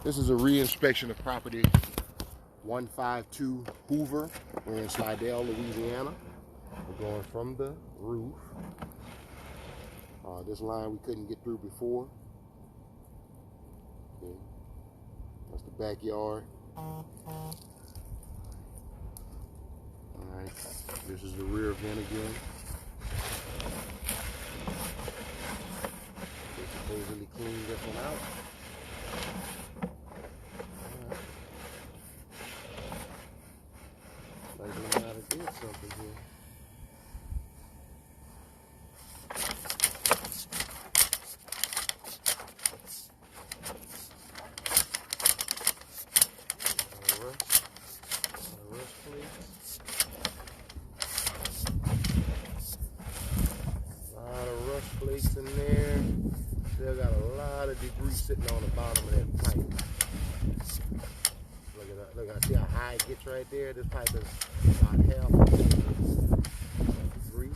This is a re-inspection of property 152 Hoover. We're in Slidell, Louisiana. We're going from the roof. This line we couldn't get through before. Okay. That's the backyard. Alright, this is the rear vent again. They supposedly cleaned this one out. Like they might have did something here. Flakes in there. Still got a lot of debris sitting on the bottom of that pipe. Look at that. Look, see how high it gets right there? This pipe is about half of the debris. You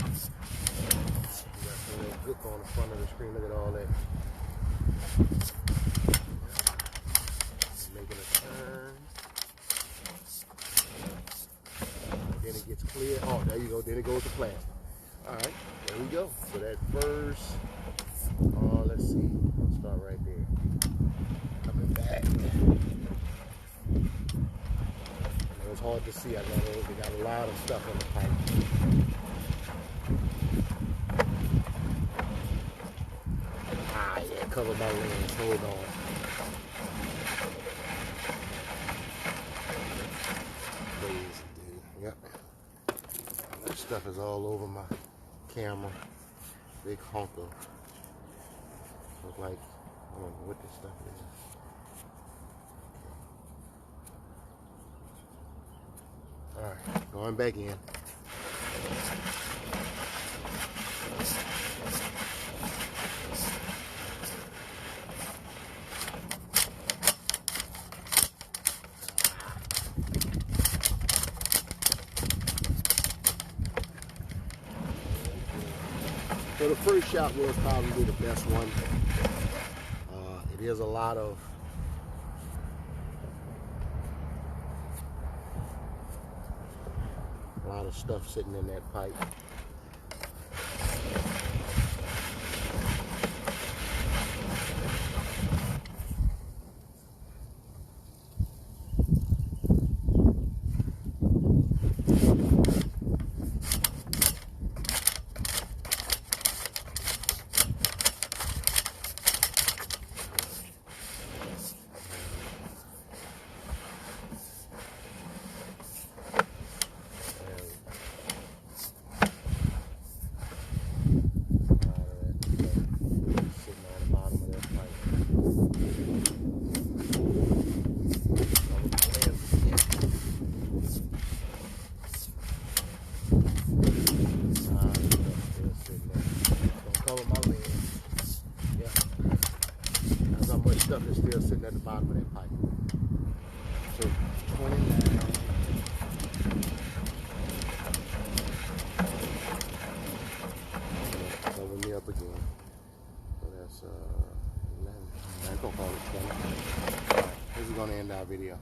got some little gook on the front of the screen. Look at all that. Making a turn. Then it gets clear. Oh, there you go. Then it goes to plastic. All right, there we go. So that first, let's see, we'll start right there. Coming back. It was hard to see. They got a lot of stuff on the pipe. Yeah, cover my lens. Hold on. Crazy, dude. Yep. That stuff is all over my camera. Big honker. Look like, I don't know what this stuff is. Alright, going back in. So the first shot was probably the best one. It is a lot of stuff sitting in that pipe. Stuff is still sitting at the bottom of that pipe. So 29. Cover me up again. So that's 11. I'm gonna call it 20. Alright, this is gonna end our video.